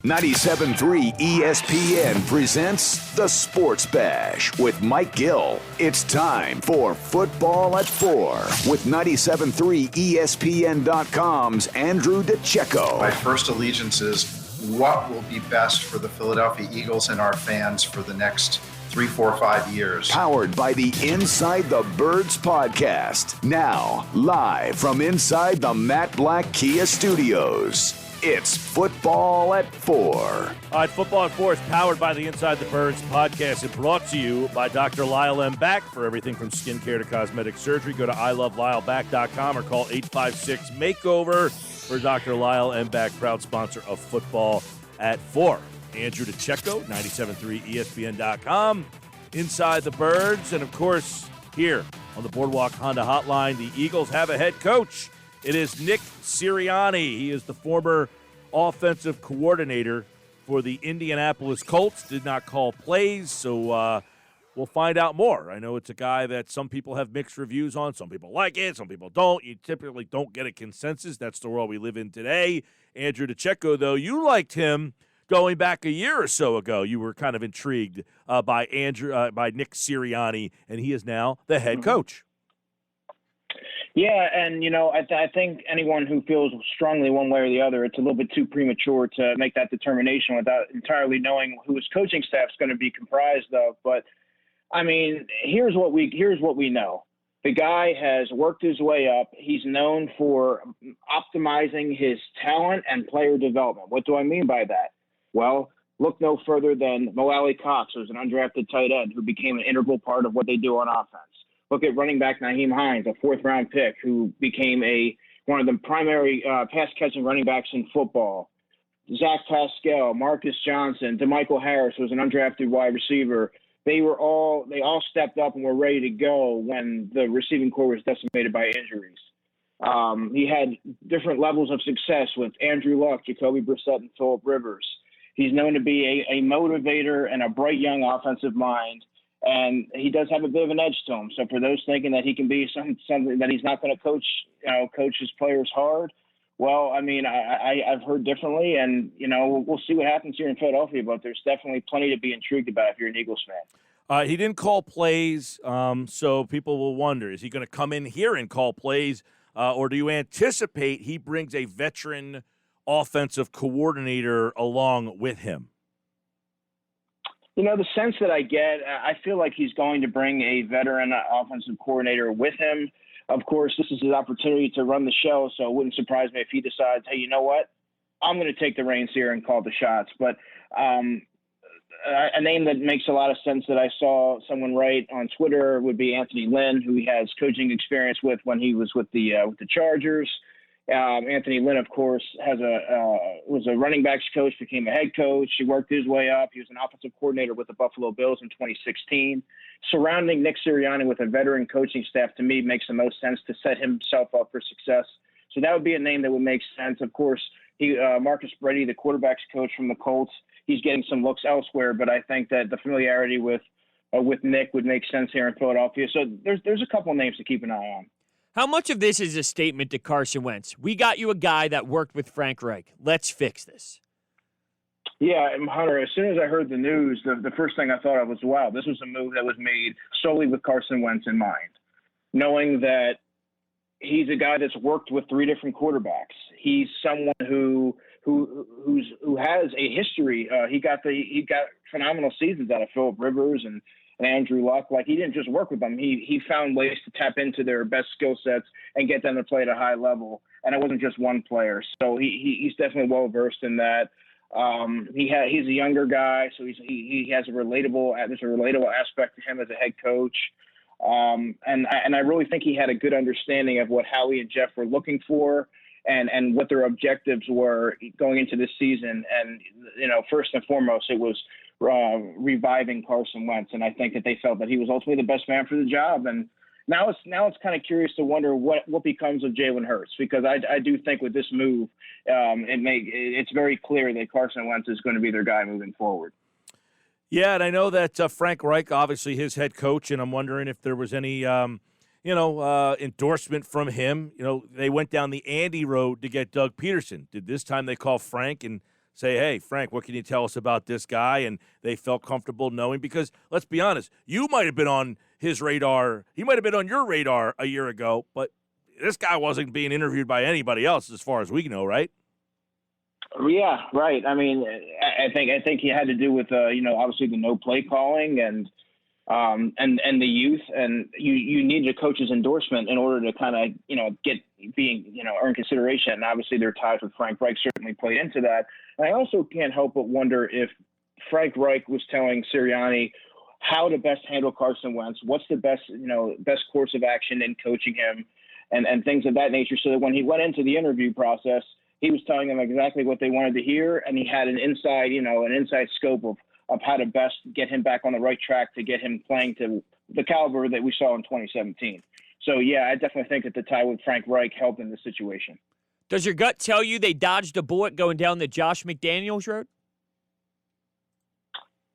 97.3 ESPN presents The Sports Bash with Mike Gill. It's time for Football at 4 with 97.3 ESPN.com's Andrew DiCecco. My first allegiance is what will be best for the Philadelphia Eagles and our fans for the next 3, 4, 5 years. Powered by the Inside the Birds podcast. Now, live from inside the Matt Black Kia Studios. It's Football at 4. All right, Football at 4 is powered by the Inside the Birds podcast and brought to you by Dr. Lyle M. Back. For everything from skincare to cosmetic surgery, go to ilovelylback.com or call 856-MAKEOVER for Dr. Lyle M. Back, proud sponsor of Football at 4. Andrew DiCecco, 97.3 ESPN.com, Inside the Birds, and of course, here on the Boardwalk Honda Hotline, the Eagles have a head coach. It is Nick Sirianni. He is the former offensive coordinator for the Indianapolis Colts. Did not call plays, so we'll find out more. I know it's a guy that some people have mixed reviews on. Some people like it, some people don't. You typically don't get a consensus. That's the world we live in today. Andrew DiCecco, though, you liked him going back a year or so ago. You were kind of intrigued by Nick Sirianni, and he is now the head coach. Yeah, and, I think anyone who feels strongly one way or the other, it's a little bit too premature to make that determination without entirely knowing who his coaching staff is going to be comprised of. But, I mean, here's what we know. The guy has worked his way up. He's known for optimizing his talent and player development. What do I mean by that? Well, look no further than Mo Alley Cox, who's an undrafted tight end who became an integral part of what they do on offense. Look at running back Nyheim Hines, a fourth-round pick who became one of the primary pass-catching running backs in football. Zach Pascal, Marcus Johnson, DeMichael Harris was an undrafted wide receiver. They all stepped up and were ready to go when the receiving corps was decimated by injuries. He had different levels of success with Andrew Luck, Jacoby Brissett, and Phillip Rivers. He's known to be a motivator and a bright young offensive mind. And he does have a bit of an edge to him. So for those thinking that he can be something that he's not going to coach his players hard, well, I mean, I've heard differently, and we'll see what happens here in Philadelphia. But there's definitely plenty to be intrigued about if you're an Eagles fan. He didn't call plays, so people will wonder: is he going to come in here and call plays, or do you anticipate he brings a veteran offensive coordinator along with him? The sense that I get, I feel like he's going to bring a veteran offensive coordinator with him. Of course, this is his opportunity to run the show, so it wouldn't surprise me if he decides, hey, you know what? I'm going to take the reins here and call the shots. But a name that makes a lot of sense that I saw someone write on Twitter would be Anthony Lynn, who he has coaching experience with when he was with the Chargers. Anthony Lynn, of course, was a running backs coach, became a head coach. He worked his way up. He was an offensive coordinator with the Buffalo Bills in 2016. Surrounding Nick Sirianni with a veteran coaching staff, to me, makes the most sense to set himself up for success. So that would be a name that would make sense. Of course, Marcus Brady, the quarterbacks coach from the Colts, he's getting some looks elsewhere, but I think that the familiarity with Nick would make sense here in Philadelphia. So there's a couple of names to keep an eye on. How much of this is a statement to Carson Wentz? We got you a guy that worked with Frank Reich. Let's fix this. Yeah, Hunter, as soon as I heard the news, the first thing I thought of was, wow, this was a move that was made solely with Carson Wentz in mind, knowing that he's a guy that's worked with 3 different quarterbacks. He's someone who has a history. He got phenomenal seasons out of Phillip Rivers and Andrew Luck. Like, he didn't just work with them. He found ways to tap into their best skill sets and get them to play at a high level. And it wasn't just one player. So he's definitely well versed in that. He's a younger guy, so he has there's a relatable aspect to him as a head coach. And I really think he had a good understanding of what Howie and Jeff were looking for and what their objectives were going into this season. And, first and foremost, it was reviving Carson Wentz. And I think that they felt that he was ultimately the best man for the job. And now it's kind of curious to wonder what becomes of Jalen Hurts, because I do think with this move, it's very clear that Carson Wentz is going to be their guy moving forward. Yeah, and I know that Frank Reich, obviously his head coach, and I'm wondering if there was any endorsement from him. They went down the Andy road to get Doug Peterson. Did this time they call Frank and say, hey, Frank, what can you tell us about this guy? And they felt comfortable knowing, because let's be honest, you might have been on his radar. He might have been on your radar a year ago, but this guy wasn't being interviewed by anybody else as far as we know, right? Yeah, right. I mean, I think he had to do with obviously the no play calling and the youth, and you need your coach's endorsement in order to kind of earn consideration. And obviously their ties with Frank Reich certainly played into that. And I also can't help but wonder if Frank Reich was telling Sirianni how to best handle Carson Wentz, what's the best course of action in coaching him, and things of that nature, so that when he went into the interview process, he was telling them exactly what they wanted to hear, and he had an inside scope of how to best get him back on the right track to get him playing to the caliber that we saw in 2017. So, yeah, I definitely think that the tie with Frank Reich helped in this situation. Does your gut tell you they dodged a bullet going down the Josh McDaniels road?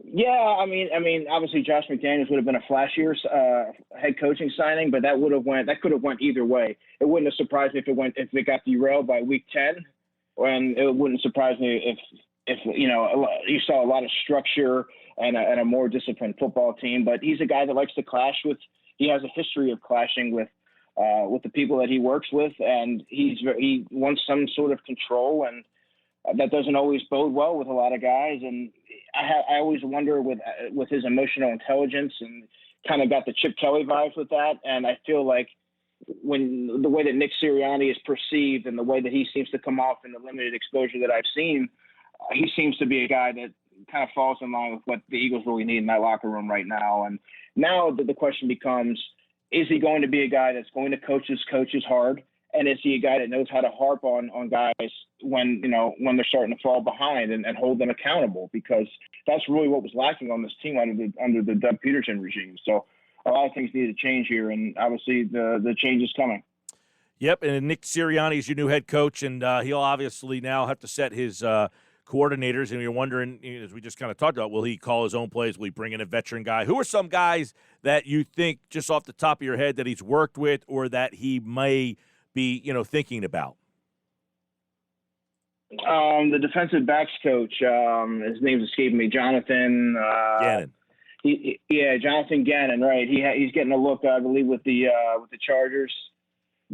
Yeah, I mean, obviously Josh McDaniels would have been a flashier head coaching signing, but that could have went either way. It wouldn't have surprised me if it got derailed by week 10, and it wouldn't surprise me if you saw a lot of structure and a more disciplined football team. But he's a guy that likes to clash with. He has a history of clashing with the people that he works with, and he wants some sort of control, and that doesn't always bode well with a lot of guys. And I always wonder with his emotional intelligence, and kind of got the Chip Kelly vibes with that. And I feel like when the way that Nick Sirianni is perceived and the way that he seems to come off in the limited exposure that I've seen, he seems to be a guy that kind of falls in line with what the Eagles really need in that locker room right now. And now the question becomes, is he going to be a guy that's going to coach his coaches hard? And is he a guy that knows how to harp on guys when they're starting to fall behind and hold them accountable? Because that's really what was lacking on this team under the Doug Peterson regime. So a lot of things need to change here, and obviously the change is coming. Yep, and Nick Sirianni is your new head coach, and he'll obviously now have to set his coordinators, and you're wondering, as we just kind of talked about, will he call his own plays? Will he bring in a veteran guy? Who are some guys that you think, just off the top of your head, that he's worked with or that he may be, thinking about? The defensive backs coach, his name's escaping me, Jonathan Gannon. Jonathan Gannon, right? He's getting a look, I believe, with the Chargers.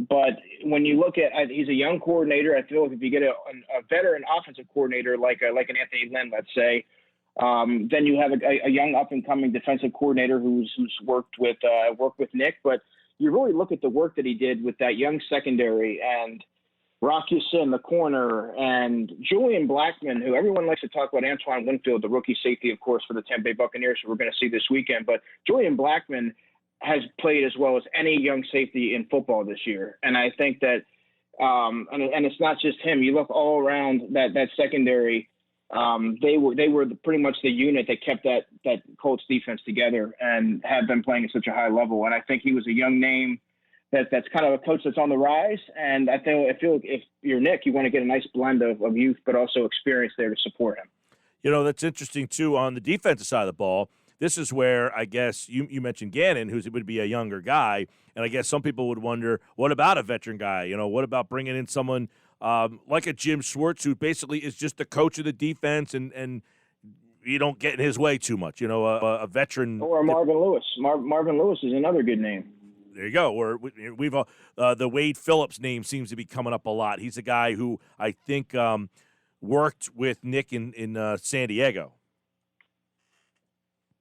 But when you look at, he's a young coordinator. I feel like if you get a veteran offensive coordinator like an Anthony Lynn, let's say, then you have a young up and coming defensive coordinator who's worked with Nick. But you really look at the work that he did with that young secondary, and Rock Ya-Sin, the corner, and Julian Blackmon, who everyone likes to talk about. Antoine Winfield, the rookie safety, of course, for the Tampa Bay Buccaneers, who we're going to see this weekend. But Julian Blackmon has played as well as any young safety in football this year. And I think that, and it's not just him. You look all around that secondary. They were pretty much the unit that kept that Colts defense together and have been playing at such a high level. And I think he was a young name that's kind of a coach that's on the rise. And I feel like if you're Nick, you want to get a nice blend of youth, but also experience there to support him. That's interesting, too, on the defensive side of the ball. This is where, I guess, you mentioned Gannon, who would be a younger guy, and I guess some people would wonder, what about a veteran guy? What about bringing in someone like a Jim Schwartz, who basically is just the coach of the defense, and you don't get in his way too much, a veteran. Or Marvin Lewis. Marvin Lewis is another good name. There you go. Or we've the Wade Phillips name seems to be coming up a lot. He's a guy who I think worked with Nick in San Diego.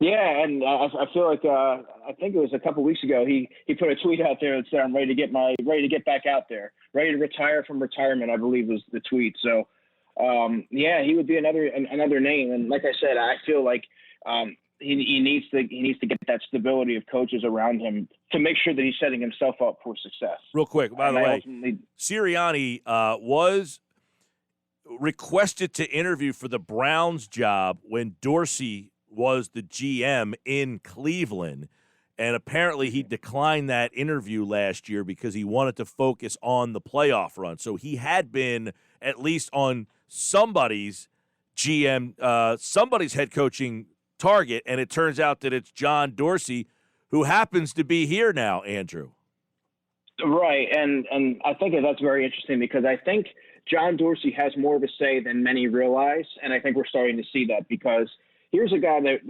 Yeah, and I feel like I think it was a couple weeks ago he put a tweet out there that said, "I'm ready to get back out there, ready to retire from retirement," I believe was the tweet. So he would be another name. And like I said, I feel like he needs to get that stability of coaches around him to make sure that he's setting himself up for success. Real quick, by the way, Sirianni was requested to interview for the Browns job when Dorsey was the GM in Cleveland, and apparently he declined that interview last year because he wanted to focus on the playoff run. So he had been at least on somebody's somebody's head coaching target, and it turns out that it's John Dorsey, who happens to be here now, Andrew. Right, and I think that's very interesting because I think John Dorsey has more of a say than many realize, and I think we're starting to see that because here's a guy that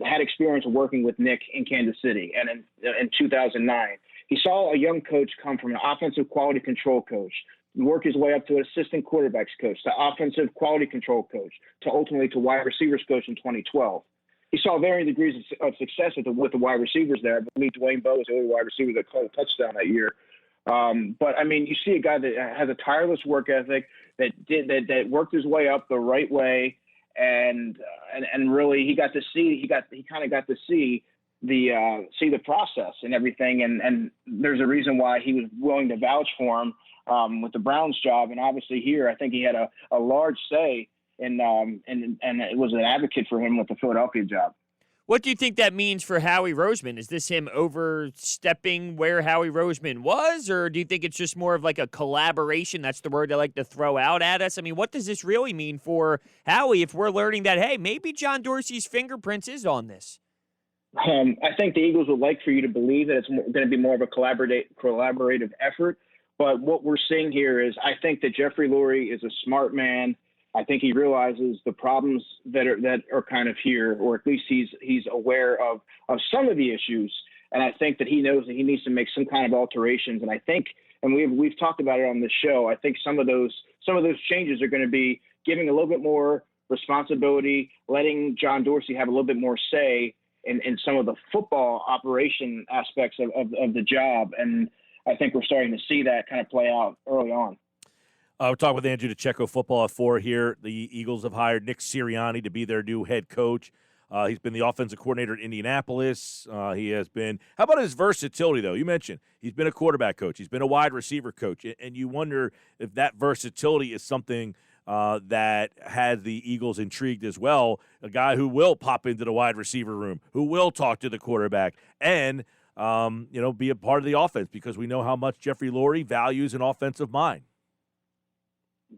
had experience working with Nick in Kansas City, and in 2009, he saw a young coach come from an offensive quality control coach, work his way up to an assistant quarterbacks coach, to offensive quality control coach, to ultimately to wide receivers coach in 2012. He saw varying degrees of success with the wide receivers there. I believe Dwayne Bowe was the only wide receiver that caught a touchdown that year. But I mean, you see a guy that has a tireless work ethic, that worked his way up the right way, and really he kind of got to see the process and everything, and there's a reason why he was willing to vouch for him with the Browns job, and obviously here I think he had a large say and it was an advocate for him with the Philadelphia job. What do you think that means for Howie Roseman? Is this him overstepping where Howie Roseman was, or do you think it's just more of like a collaboration? That's the word they like to throw out at us. I mean, what does this really mean for Howie if we're learning that, hey, maybe John Dorsey's fingerprints is on this? I think the Eagles would like for you to believe that it's going to be more of a collaborative effort. But what we're seeing here is I think that Jeffrey Lurie is a smart man. I think he realizes the problems that are kind of here, or at least he's aware of some of the issues. And I think that he knows that he needs to make some kind of alterations. And I think, and we've talked about it on this show, I think some of those changes are going to be giving a little bit more responsibility, letting John Dorsey have a little bit more say in some of the football operation aspects of the job. And I think we're starting to see that kind of play out early on. We're talking with Andrew DiCecco, Football at 4 here. The Eagles have hired Nick Sirianni to be their new head coach. He's been the offensive coordinator at Indianapolis. He has been – how about his versatility, though? You mentioned he's been a quarterback coach. He's been a wide receiver coach. And you wonder if that versatility is something that has the Eagles intrigued as well, a guy who will pop into the wide receiver room, who will talk to the quarterback, and be a part of the offense because we know how much Jeffrey Lurie values an offensive mind.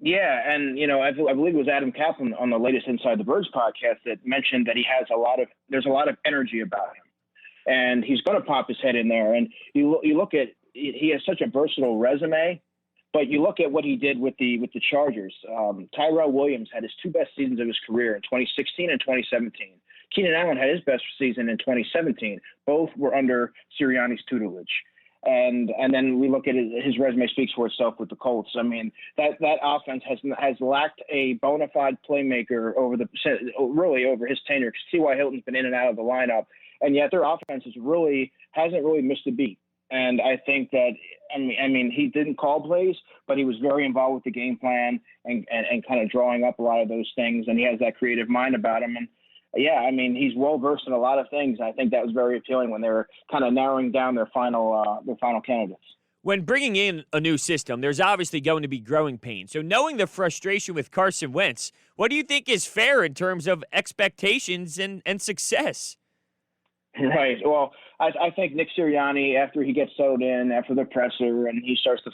Yeah, and I believe it was Adam Kaplan on the latest Inside the Birds podcast that mentioned that there's a lot of energy about him, and he's going to pop his head in there. And you look at, he has such a versatile resume, but you look at what he did with the Chargers. Tyrell Williams had his two best seasons of his career in 2016 and 2017. Keenan Allen had his best season in 2017. Both were under Sirianni's tutelage. And then we look at his resume speaks for itself with the Colts. I mean, that offense has lacked a bona fide playmaker over his tenure. T.Y. Hilton's been in and out of the lineup, and yet their offense hasn't really missed a beat. And I think that I mean he didn't call plays, but he was very involved with the game plan and kind of drawing up a lot of those things. And he has that creative mind about him. And yeah, I mean, he's well-versed in a lot of things. I think that was very appealing when they were kind of narrowing down their final candidates. When bringing in a new system, there's obviously going to be growing pains. So knowing the frustration with Carson Wentz, what do you think is fair in terms of expectations and success? Right. Well, I think Nick Sirianni, after he gets settled in, after the presser, and he starts to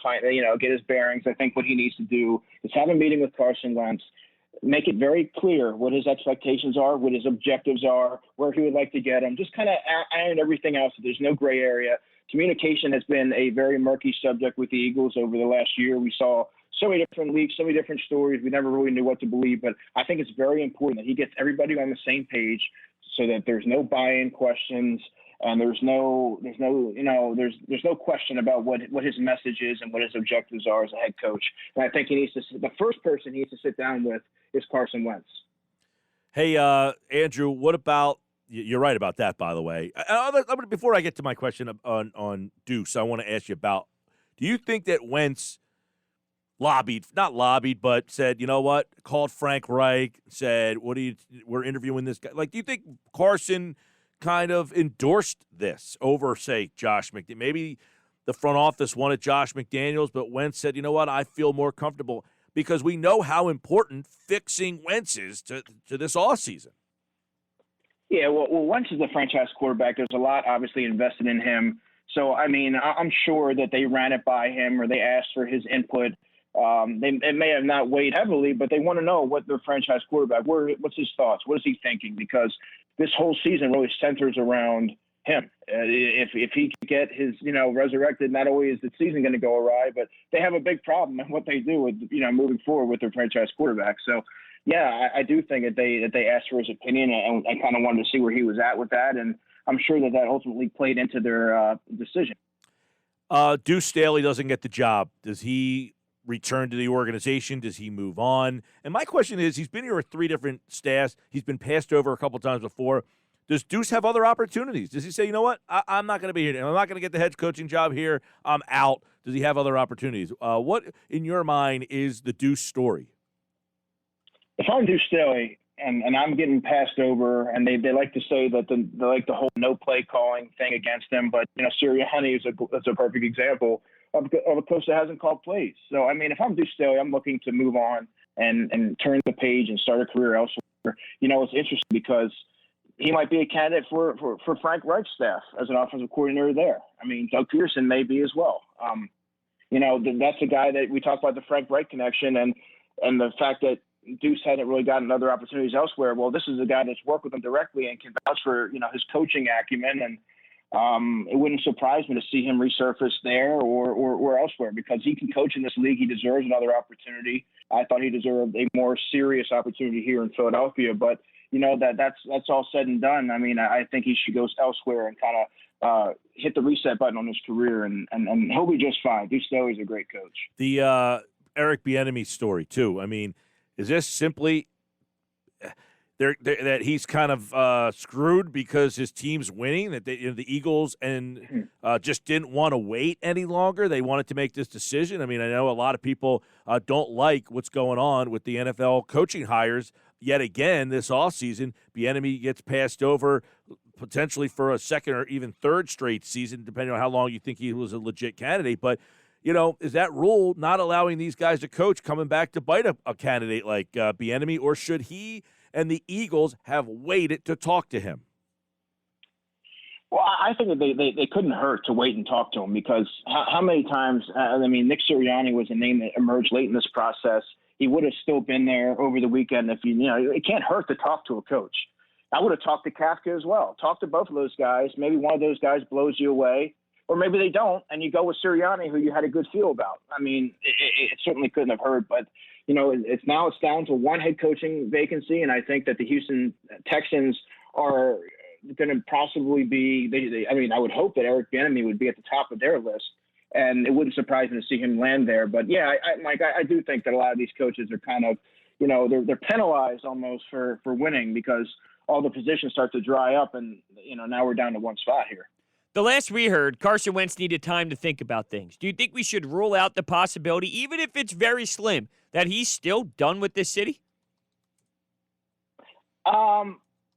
get his bearings, I think what he needs to do is have a meeting with Carson Wentz, make it very clear what his expectations are, what his objectives are, where he would like to get them. Just kind of iron everything out so there's no gray area. Communication has been a very murky subject with the Eagles over the last year. We saw so many different leaks, so many different stories. We never really knew what to believe, but I think it's very important that he gets everybody on the same page so that there's no buy-in questions and there's no question about what his message is and what his objectives are as a head coach. And I think the first person he needs to sit down with is Carson Wentz. Hey, Andrew, what about – you're right about that, by the way. Before I get to my question on Deuce, I want to ask you about – do you think that Wentz but said, you know what, called Frank Reich, said, we're interviewing this guy. Like, do you think Carson kind of endorsed this over, say, Josh McDaniels? Maybe the front office wanted Josh McDaniels, but Wentz said, you know what, I feel more comfortable – because we know how important fixing Wentz is to this offseason. Yeah, well, Wentz is the franchise quarterback. There's a lot obviously invested in him. So, I mean, I'm sure that they ran it by him or they asked for his input. They may have not weighed heavily, but they want to know what their franchise quarterback, what's his thoughts? What is he thinking? Because this whole season really centers around him. If he could get his, resurrected, not only is the season going to go awry, but they have a big problem in what they do with, moving forward with their franchise quarterback. So, yeah, I do think that they asked for his opinion, and I kind of wanted to see where he was at with that, and I'm sure that ultimately played into their decision. Deuce Staley doesn't get the job. Does he return to the organization? Does he move on? And my question is, he's been here with 3 different staffs. He's been passed over a couple times before. Does Deuce have other opportunities? Does he say, you know what, I'm not going to be here. I'm not going to get the head coaching job here. I'm out. Does he have other opportunities? What, in your mind, is the Deuce story? If I'm Deuce Staley and I'm getting passed over, and they like to say that they like the whole no play calling thing against him, but Sirianni is a perfect example of a coach that hasn't called plays. So I mean, if I'm Deuce Staley, I'm looking to move on and turn the page and start a career elsewhere. It's interesting because he might be a candidate for Frank Reich's staff as an offensive coordinator there. I mean, Doug Peterson may be as well. That's a guy that we talk about, the Frank Reich connection, and the fact that Deuce hadn't really gotten other opportunities elsewhere. Well, this is a guy that's worked with him directly and can vouch for, his coaching acumen. And it wouldn't surprise me to see him resurface there or elsewhere, because he can coach in this league. He deserves another opportunity. I thought he deserved a more serious opportunity here in Philadelphia, but that's all said and done. I mean, I think he should go elsewhere and kind of hit the reset button on his career, and he'll be just fine. Deuce Staley's a great coach. The Eric Bieniemy story too. I mean, is this simply that he's kind of screwed because his team's winning? That the Eagles and just didn't want to wait any longer. They wanted to make this decision. I mean, I know a lot of people don't like what's going on with the NFL coaching hires. Yet again, this offseason, Bieniemy gets passed over potentially for a second or even third straight season, depending on how long you think he was a legit candidate. But is that rule not allowing these guys to coach coming back to bite a candidate like Bieniemy, or should he and the Eagles have waited to talk to him? Well, I think that they couldn't hurt to wait and talk to him, because how many times, Nick Sirianni was a name that emerged late in this process. He would have still been there over the weekend if it can't hurt to talk to a coach. I would have talked to Kafka as well. Talk to both of those guys. Maybe one of those guys blows you away, or maybe they don't, and you go with Sirianni, who you had a good feel about. I mean, it certainly couldn't have hurt, but it's down to one head coaching vacancy, and I think that the Houston Texans are going to possibly be. I would hope that Eric Bieniemy would be at the top of their list, and it wouldn't surprise me to see him land there. But yeah, Mike, I do think that a lot of these coaches are kind of, they're penalized almost for winning, because all the positions start to dry up, and now we're down to one spot here. The last we heard, Carson Wentz needed time to think about things. Do you think we should rule out the possibility, even if it's very slim, that he's still done with this city?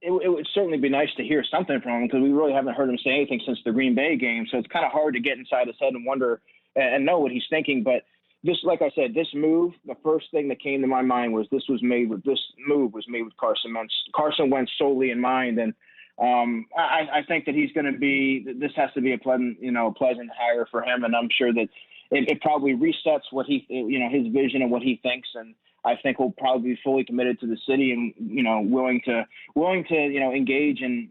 It would certainly be nice to hear something from him, because we really haven't heard him say anything since the Green Bay game. So it's kind of hard to get inside his head and wonder and know what he's thinking. But this, like I said, this move, the first thing that came to my mind was this move was made with Carson Wentz solely in mind. And I think that he's going to be. This has to be a pleasant hire for him, and I'm sure that it probably resets what his vision and what he thinks. And I think we'll probably be fully committed to the city and willing to engage and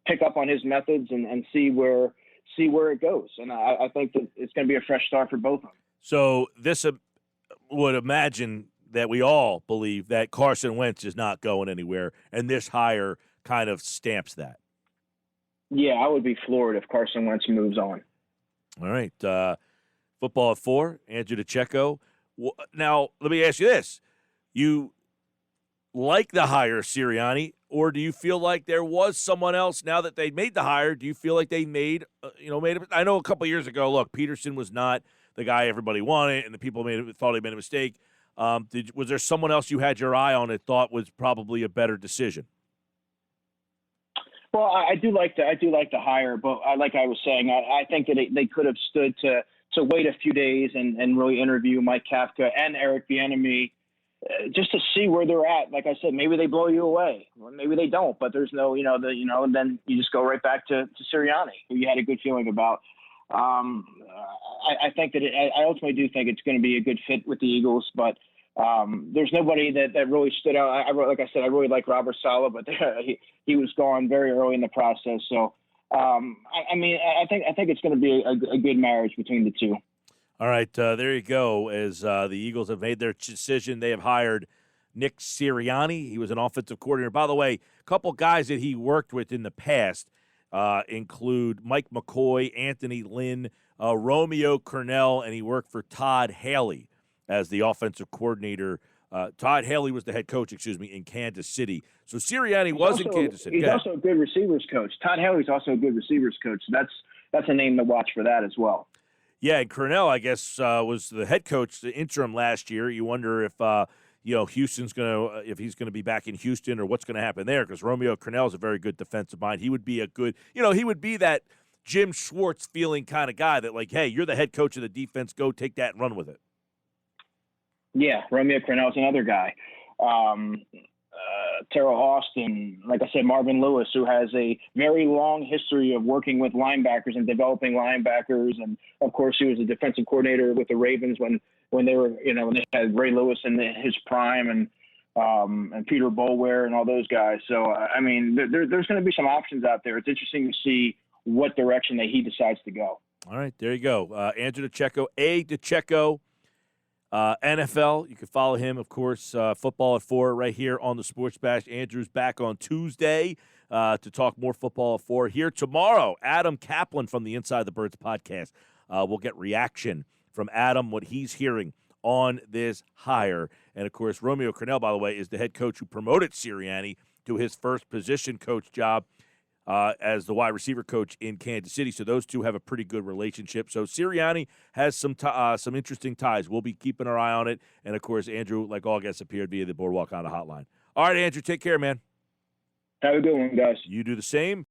pick up on his methods and see where it goes. And I think that it's going to be a fresh start for both of them. So this would imagine that we all believe that Carson Wentz is not going anywhere, and this hire kind of stamps that. Yeah, I would be floored if Carson Wentz moves on. All right. Football at 4, Andrew DiCecco. Now, let me ask you this. You like the hire, Sirianni, or do you feel like there was someone else now that they made the hire? Do you feel like they made I know a couple of years ago, look, Peterson was not the guy everybody wanted, and the people thought he made a mistake. Was there someone else you had your eye on that thought was probably a better decision? Well, I do like the hire, but like I was saying, I think that they could have stood to wait a few days and really interview Mike Kafka and Eric Bieniemy just to see where they're at. Like I said, maybe they blow you away, or maybe they don't. But there's no, and then you just go right back to Sirianni, who you had a good feeling about. I think that I ultimately do think it's going to be a good fit with the Eagles, but there's nobody that really stood out. Like I said, I really like Robert Saleh, but he was gone very early in the process. So I mean, I think it's going to be a good marriage between the two. All right, there you go. As the Eagles have made their decision, they have hired Nick Sirianni. He was an offensive coordinator. By the way, a couple guys that he worked with in the past include Mike McCoy, Anthony Lynn, Romeo Cornell, and he worked for Todd Haley as the offensive coordinator. Todd Haley was the head coach, in Kansas City. So Sirianni was in Kansas City. He's also a good receivers coach. Todd Haley's also a good receivers coach. So that's a name to watch for that as well. Yeah, and Cornell, I guess, was the head coach, the interim last year. You wonder if Houston's if he's gonna be back in Houston or what's gonna happen there, because Romeo Cornell is a very good defensive mind. He would be he would be that Jim Schwartz feeling kind of guy that, like, hey, you're the head coach of the defense, go take that and run with it. Yeah, Romeo Cornell's another guy. Terrell Austin, like I said, Marvin Lewis, who has a very long history of working with linebackers and developing linebackers. And of course, he was a defensive coordinator with the Ravens when they were, when they had Ray Lewis in his prime and Peter Boulware and all those guys. So, I mean, there's going to be some options out there. It's interesting to see what direction that he decides to go. All right, there you go. Andrew DiCecco, DiCecco. NFL, you can follow him, of course, Football at 4 right here on the Sports Bash. Andrew's back on Tuesday to talk more Football at 4. Here tomorrow, Adam Kaplan from the Inside the Birds podcast. We'll get reaction from Adam, what he's hearing on this hire. And, of course, Romeo Cornell, by the way, is the head coach who promoted Sirianni to his first position coach job as the wide receiver coach in Kansas City. So those two have a pretty good relationship. So Sirianni has some interesting ties. We'll be keeping our eye on it. And, of course, Andrew, like all guests, appeared via the Boardwalk on the hotline. All right, Andrew, take care, man. Have a good one, guys. You do the same.